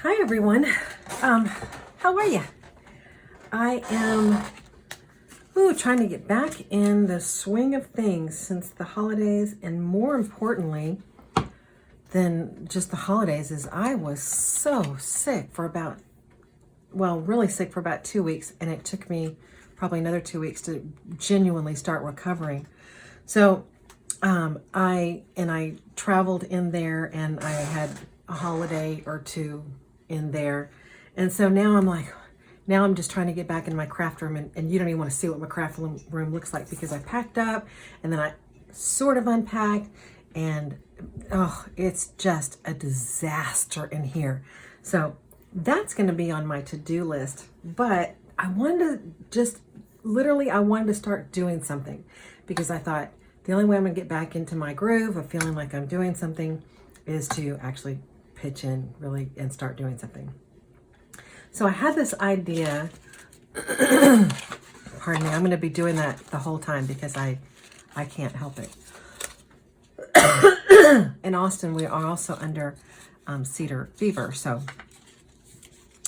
Hi everyone. How are you? I am trying to get back in the swing of things since the holidays, and more importantly than just the holidays is I was so sick for really sick for about 2 weeks, and it took me probably another 2 weeks to genuinely start recovering. So I traveled in there, and I had a holiday or two in there. And so now I'm just trying to get back in my craft room, and you don't even want to see what my craft room looks like, because I packed up and then I sort of unpacked, and it's just a disaster in here. So that's going to be on my to-do list, but I wanted to start doing something, because I thought the only way I'm going to get back into my groove of feeling like I'm doing something is to actually pitch in really and start doing something. So I had this idea, pardon me, I'm going to be doing that the whole time because I can't help it. In Austin, we are also under cedar fever, so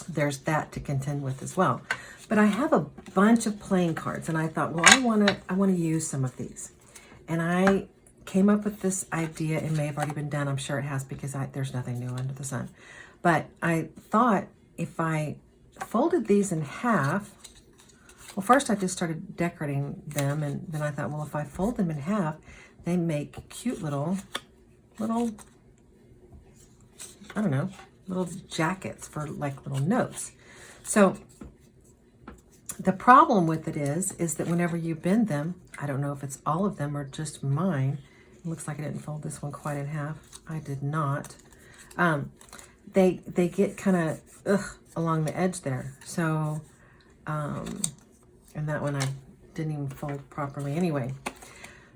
there's that to contend with as well. But I have a bunch of playing cards, and I thought, well, I want to use some of these. And I came up with this idea. It may have already been done. I'm sure it has, because there's nothing new under the sun. But I thought if I folded these in half, well, first I just started decorating them, and then I thought, well, if I fold them in half, they make cute little, I don't know, little jackets for like little notes. So the problem with it is that whenever you bend them, I don't know if it's all of them or just mine. It looks like I didn't fold this one quite in half. I did not. They get kind of along the edge there. So, and that one I didn't even fold properly anyway.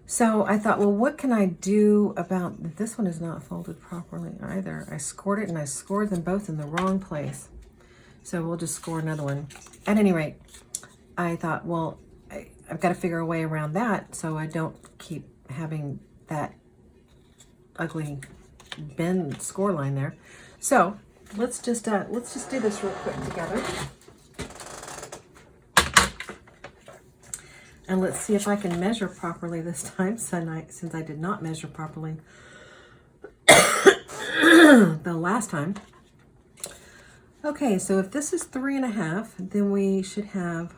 So I thought, well, what can I do about this one? Is not folded properly either. I scored it, and I scored them both in the wrong place. So we'll just score another one. At any rate, I thought, well, I've got to figure a way around that so I don't keep having that ugly bend score line there. So let's just do this real quick together, and let's see if I can measure properly this time, since I did not measure properly the last time. Okay, so if this is 3.5, then we should have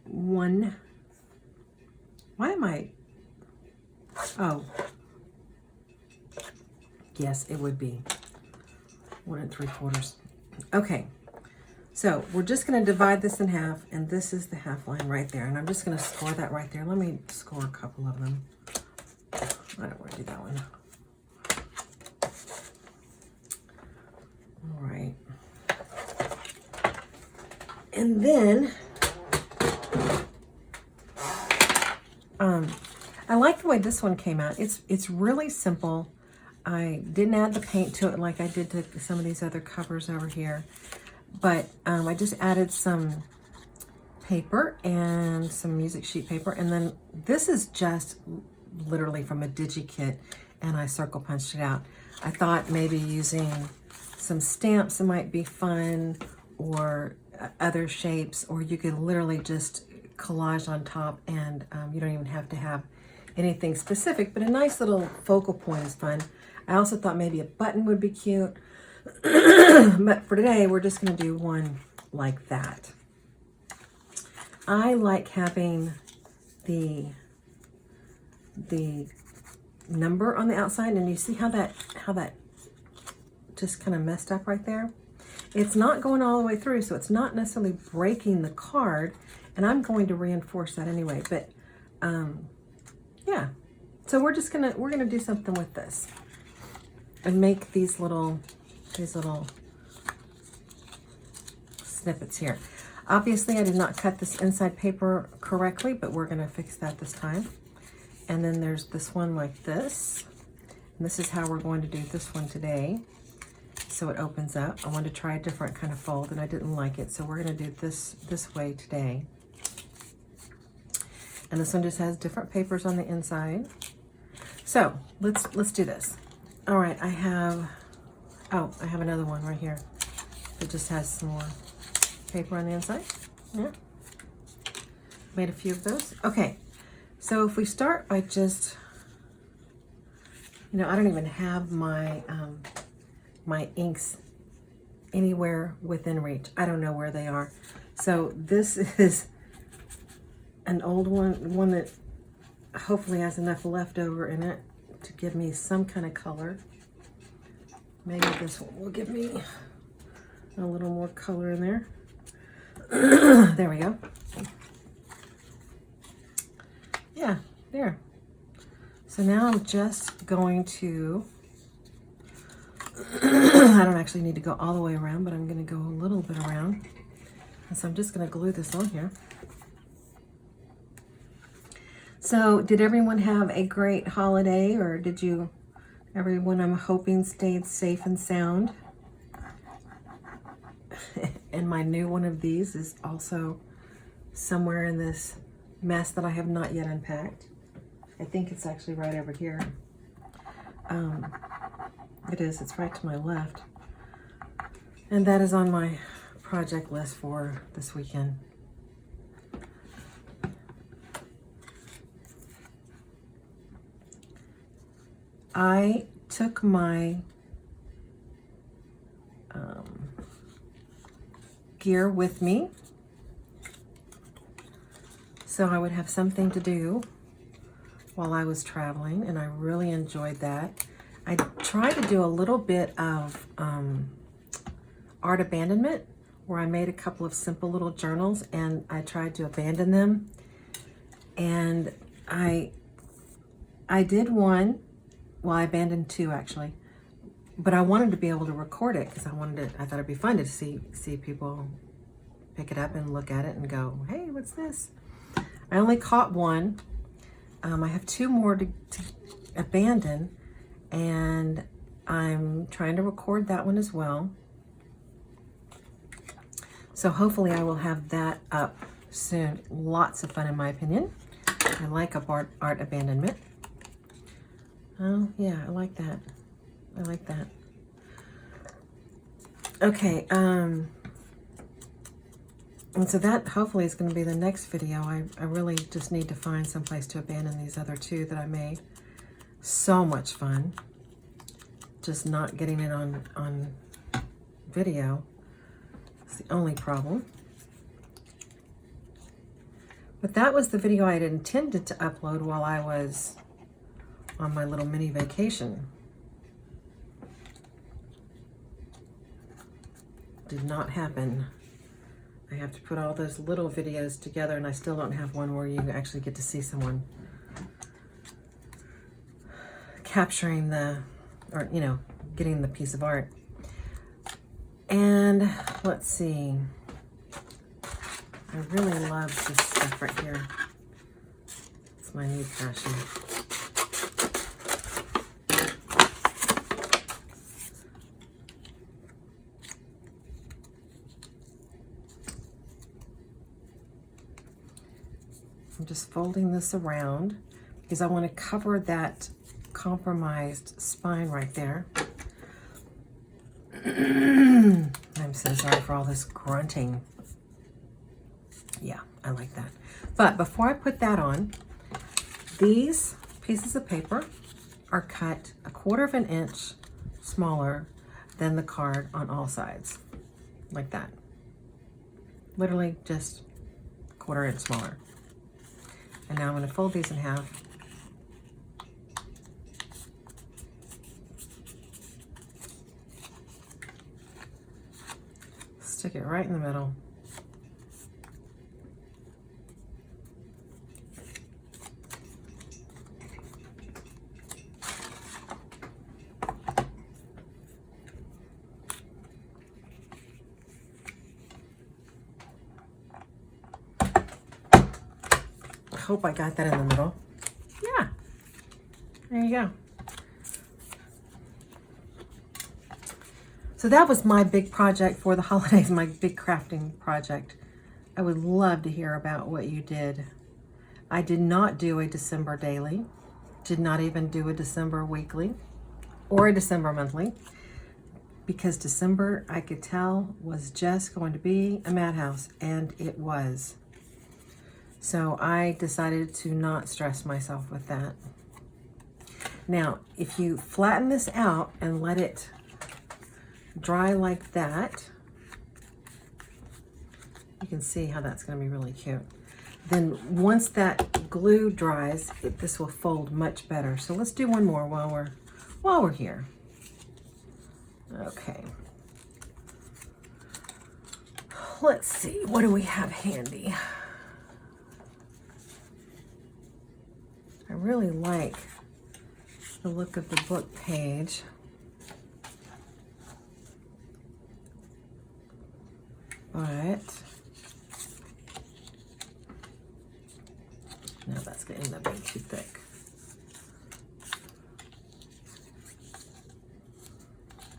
one. Why am I? Oh, yes, it would be 1 3/4. Okay, so we're just going to divide this in half, and this is the half line right there, and I'm just going to score that right there. Let me score a couple of them. I don't want to do that one. All right. And then I like the way this one came out. It's really simple. I didn't add the paint to it like I did to some of these other covers over here, but I just added some paper and some music sheet paper, and then this is just literally from a digi-kit, and I circle punched it out. I thought maybe using some stamps might be fun, or other shapes, or you could literally just collage on top, and you don't even have to have anything specific, but a nice little focal point is fun. I also thought maybe a button would be cute, but for today we're just going to do one like that. I like having the number on the outside, and you see how that just kind of messed up right there. It's not going all the way through, so it's not necessarily breaking the card, and I'm going to reinforce that anyway. But yeah, so we're gonna do something with this and make these little snippets here. Obviously, I did not cut this inside paper correctly, but we're gonna fix that this time. And then there's this one like this, and this is how we're going to do this one today. So it opens up. I wanted to try a different kind of fold, and I didn't like it, so we're going to do this way today. And this one just has different papers on the inside. So let's do this. All right, I have Oh, I have another one right here. It just has some more paper on the inside. Yeah. Made a few of those. Okay, so if we start by just, I don't even have my my inks anywhere within reach. I don't know where they are. So this is an old one that hopefully has enough left over in it to give me some kind of color. Maybe this one will give me a little more color in there. There we go. Yeah, there. So now I'm just going to, I don't actually need to go all the way around, but I'm going to go a little bit around. And so I'm just going to glue this on here. So did everyone have a great holiday, or did everyone I'm hoping stayed safe and sound? And my new one of these is also somewhere in this mess that I have not yet unpacked. I think it's actually right over here. It is, it's right to my left. And that is on my project list for this weekend. I took my gear with me so I would have something to do while I was traveling, and I really enjoyed that. I tried to do a little bit of art abandonment, where I made a couple of simple little journals and I tried to abandon them. And I did one, well, I abandoned two actually, but I wanted to be able to record it because I thought it'd be fun to see people pick it up and look at it and go, hey, what's this? I only caught one. I have two more to abandon, and I'm trying to record that one as well. So hopefully I will have that up soon. Lots of fun in my opinion. I like art abandonment. Oh yeah, I like that. I like that. Okay, and so that hopefully is going to be the next video. I really just need to find some place to abandon these other two that I made. So much fun. Just not getting it on video. It's the only problem. But that was the video I had intended to upload while I was on my little mini vacation. Did not happen. I have to put all those little videos together, and I still don't have one where you actually get to see someone capturing getting the piece of art. And let's see. I really love this stuff right here. It's my new passion. I'm just folding this around because I want to cover that compromised spine right there. I'm so sorry for all this grunting. Yeah, I like that. But before I put that on, these pieces of paper are cut 1/4 inch smaller than the card on all sides, like that. Literally just 1/4 inch smaller. And now I'm going to fold these in half. Stick it right in the middle. I hope I got that in the middle. Yeah, there you go. So that was my big project for the holidays, my big crafting project. I would love to hear about what you did. I did not do a December daily, did not even do a December weekly or a December monthly. because December, I could tell, was just going to be a madhouse, and it was. So I decided to not stress myself with that. Now, if you flatten this out and let it dry like that, you can see how that's going to be really cute. Then once that glue dries, this will fold much better. So let's do one more while we're here. Okay. Let's see, what do we have handy? I really like the look of the book page. But now that's going to end up being too thick.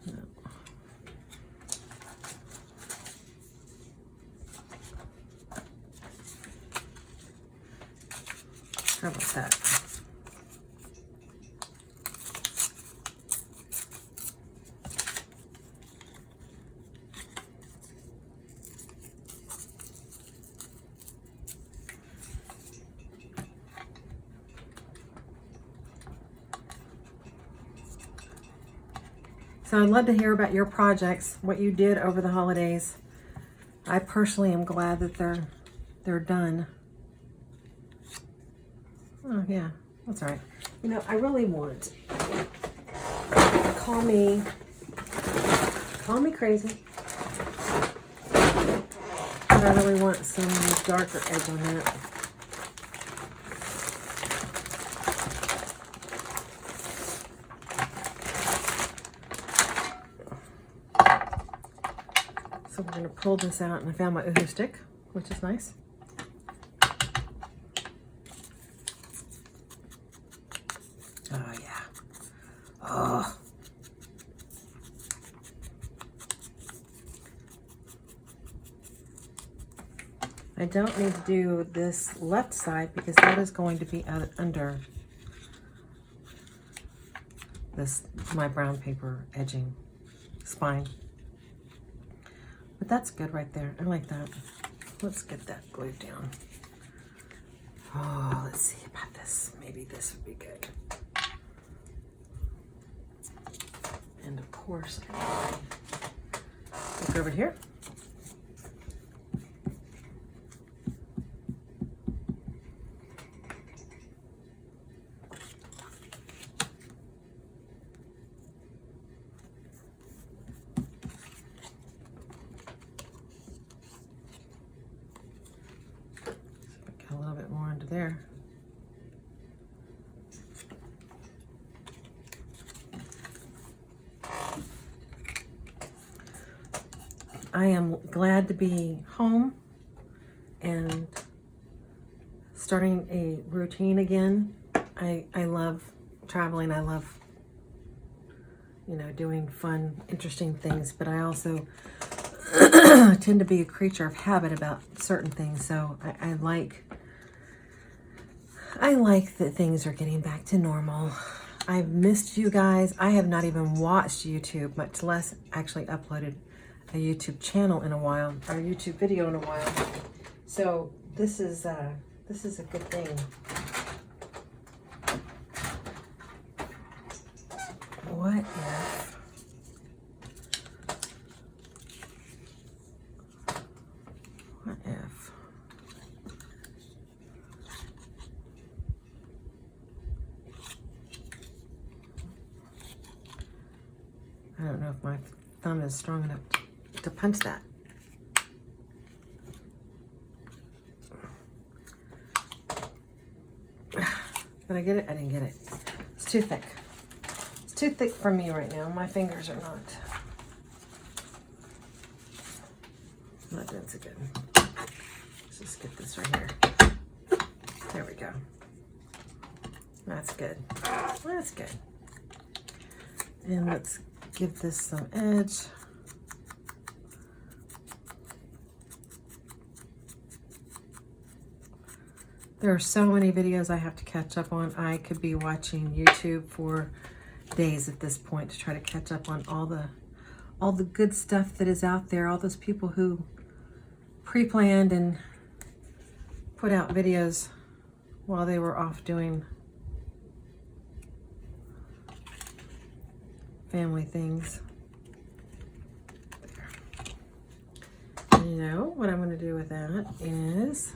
No. How about that? So I'd love to hear about your projects, what you did over the holidays. I personally am glad that they're done. Oh yeah, that's all right. You know, I really want, call me crazy, but I really want some darker edge on that. So we're going to pull this out, and I found my Uhu stick, which is nice. Oh, yeah. Oh. I don't need to do this left side because that is going to be under this, my brown paper edging spine. But that's good right there. I like that. Let's get that glued down. Oh, let's see about this. Maybe this would be good. And of course, look over here. Got a little bit more under there. I am glad to be home and starting a routine again. I love traveling. I love, you know, doing fun, interesting things, but I also tend to be a creature of habit about certain things. So I like that things are getting back to normal. I've missed you guys. I have not even watched YouTube, much less actually uploaded a YouTube channel in a while, or a YouTube video in a while. So this is a good thing. What if I don't know if my thumb is strong enough to punch that. Did I get it? I didn't get it. It's too thick. It's too thick for me right now. My fingers are not doing so good. Let's just get this right here. There we go. That's good. That's good. And let's give this some edge. There are so many videos I have to catch up on. I could be watching YouTube for days at this point to try to catch up on all all the good stuff that is out there, all those people who pre-planned and put out videos while they were off doing family things. There. You know, what I'm going to do with that is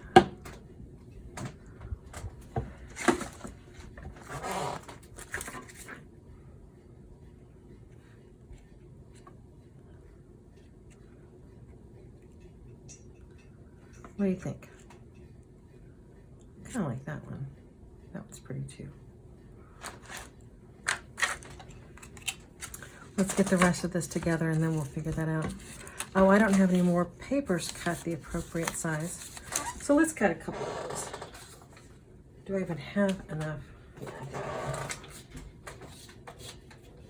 what do you think? Kind of like that one. That one's pretty too. Let's get the rest of this together and then we'll figure that out. Oh, I don't have any more papers cut the appropriate size. So let's cut a couple of those. Do I even have enough? Yeah, I do.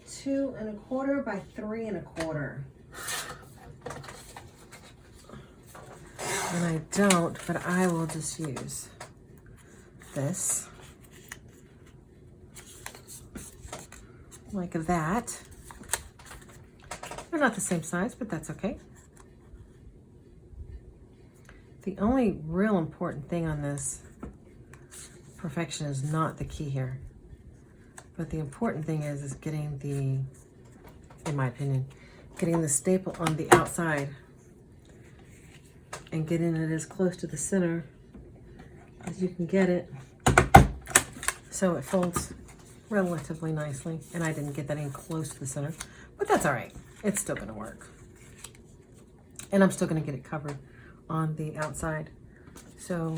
2 1/4 by 3 1/4. And I don't, but I will just use this. Like that. They're not the same size, but that's okay. The only real important thing on this, perfection is not the key here. But the important thing is getting the, in my opinion, getting the staple on the outside and getting it as close to the center as you can get it so it folds relatively nicely. And I didn't get that in close to the center, but that's all right. It's still gonna work. And I'm still gonna get it covered on the outside. So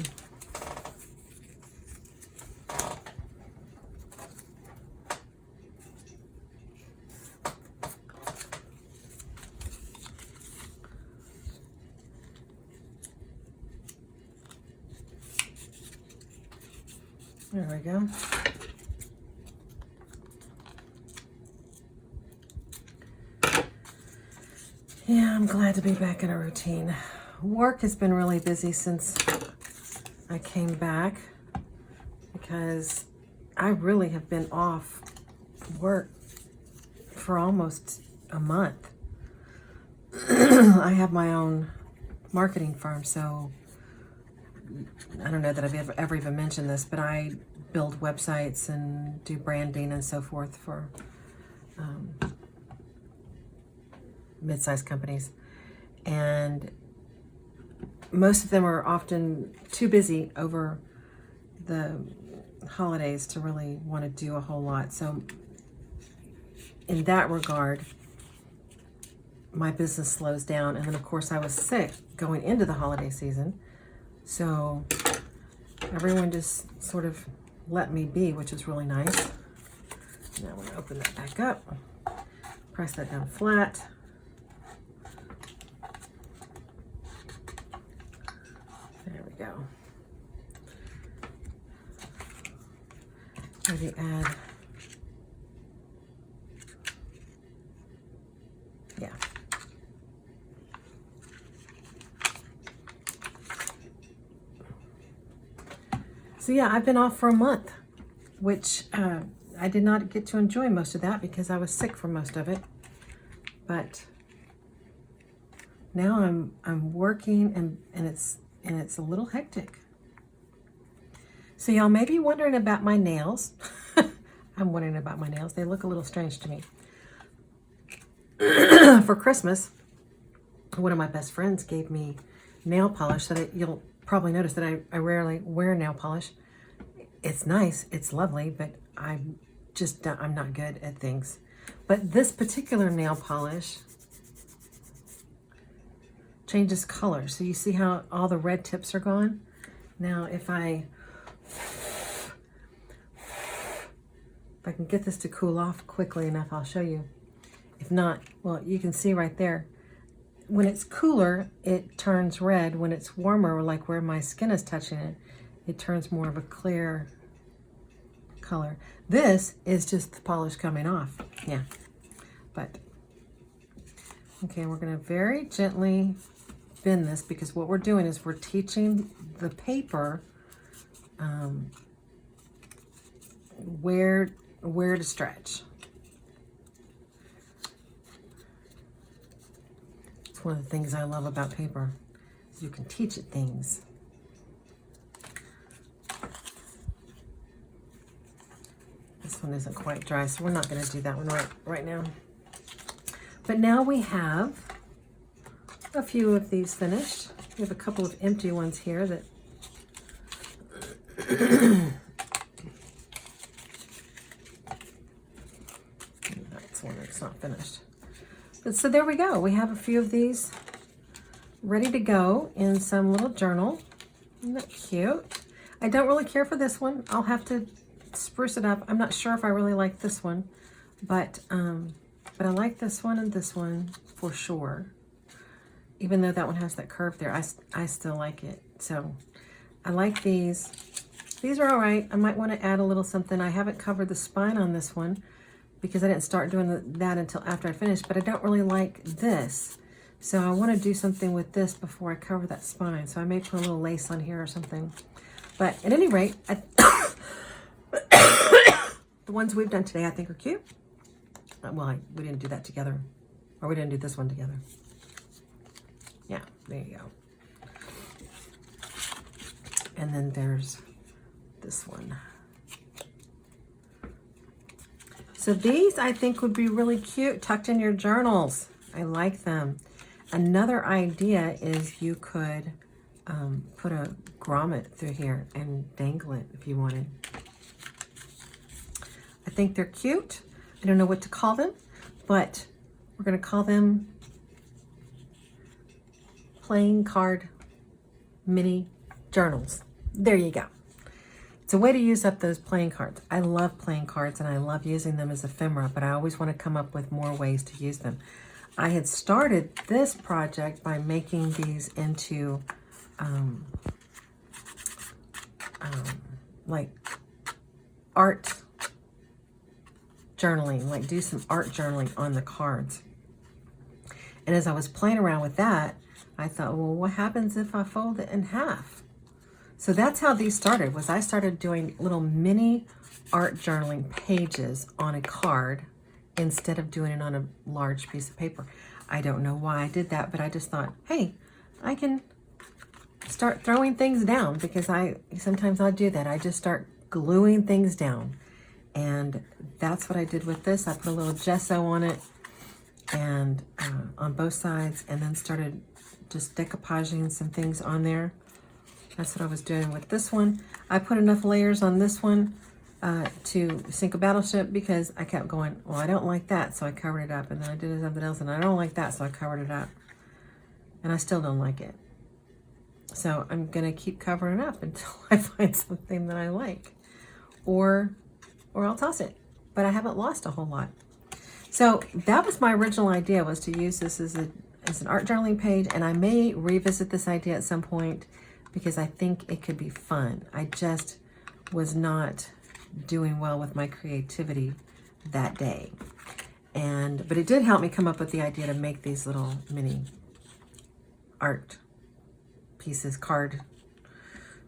there we go. Yeah, I'm glad to be back in a routine. Work has been really busy since I came back because I really have been off work for almost a month. I have my own marketing firm, so I don't know that I've ever even mentioned this, but I build websites and do branding and so forth for mid-sized companies. And most of them are often too busy over the holidays to really want to do a whole lot. So in that regard, my business slows down. And then of course I was sick going into the holiday season. So everyone just sort of let me be, which is really nice. Now I'm going to open that back up, press that down flat. There we go. Maybe add, yeah. So yeah, I've been off for a month, which I did not get to enjoy most of that because I was sick for most of it. But now I'm working and it's a little hectic. So y'all may be wondering about my nails. I'm wondering about my nails. They look a little strange to me. For Christmas, one of my best friends gave me nail polish that you'll probably notice that I rarely wear nail polish. It's nice, it's lovely, but I'm not good at things. But this particular nail polish changes color. So you see how all the red tips are gone? Now if I can get this to cool off quickly enough, I'll show you. If not, well, you can see right there. When it's cooler, it turns red. When it's warmer, like where my skin is touching it, it turns more of a clear color. This is just the polish coming off. Yeah. But, okay, we're going to very gently bend this because what we're doing is we're teaching the paper where to stretch. It's one of the things I love about paper, is you can teach it things. This one isn't quite dry, so we're not going to do that one right now. But now we have a few of these finished. We have a couple of empty ones here that that's one that's not finished. But so there we go. We have a few of these ready to go in some little journal. Isn't that cute? I don't really care for this one. I'll have to spruce it up. I'm not sure if I really like this one, but I like this one and this one for sure. Even though that one has that curve there, I still like it. So I like these. These are all right. I might want to add a little something. I haven't covered the spine on this one because I didn't start doing that until after I finished, but I don't really like this. So I want to do something with this before I cover that spine. So I may put a little lace on here or something. But at any rate, the ones we've done today I think are cute. Well, we didn't do that together. Or we didn't do this one together. Yeah, there you go. And then there's this one. So these I think would be really cute tucked in your journals. I like them. Another idea is you could put a grommet through here and dangle it if you wanted. I think they're cute. I don't know what to call them, but we're going to call them playing card mini journals. There you go. It's a way to use up those playing cards. I love playing cards and I love using them as ephemera, but I always want to come up with more ways to use them. I had started this project by making these into like art journaling, like do some art journaling on the cards. And as I was playing around with that, I thought, well, what happens if I fold it in half? So that's how these started, was I started doing little mini art journaling pages on a card instead of doing it on a large piece of paper. I don't know why I did that, but I just thought, hey, I can start throwing things down, because sometimes I'll do that. I just start gluing things down. And that's what I did with this. I put a little gesso on it and on both sides, and then started just decoupaging some things on there. That's what I was doing with this one. I put enough layers on this one to sink a battleship, because I kept going, well, I don't like that, so I covered it up. And then I did something else, and I don't like that, so I covered it up. And I still don't like it. So I'm going to keep covering it up until I find something that I like. Or I'll toss it. But I haven't lost a whole lot. So that was my original idea, was to use this as an art journaling page. And I may revisit this idea at some point, because I think it could be fun. I just was not doing well with my creativity that day. But it did help me come up with the idea to make these little mini art pieces,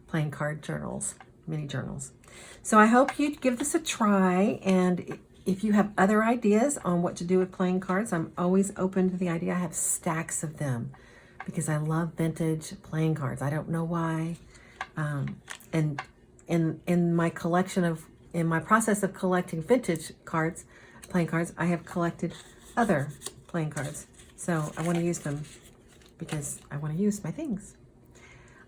playing card journals, mini journals. So I hope you'd give this a try, and if you have other ideas on what to do with playing cards, I'm always open to the idea. I have stacks of them because I love vintage playing cards. I don't know why. And in my process of collecting vintage cards, playing cards, I have collected other playing cards. So I want to use them because I want to use my things.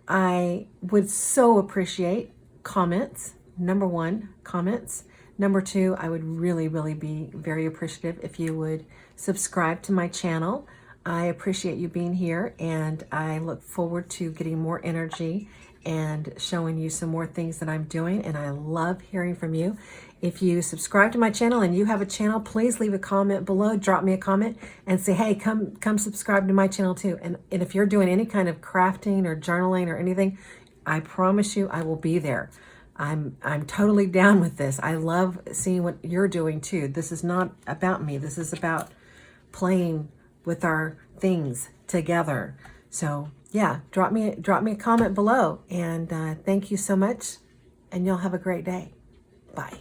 I would so appreciate comments. Number one, comments. Number two, I would really, really be very appreciative if you would subscribe to my channel. I appreciate you being here, and I look forward to getting more energy and showing you some more things that I'm doing, and I love hearing from you. If you subscribe to my channel and you have a channel, please leave a comment below, drop me a comment and say, hey, come subscribe to my channel too. And if you're doing any kind of crafting or journaling or anything, I promise you I will be there. I'm totally down with this. I love seeing what you're doing too. This is not about me. This is about playing with our things together. So yeah, drop me a comment below, and thank you so much, and y'all have a great day. Bye.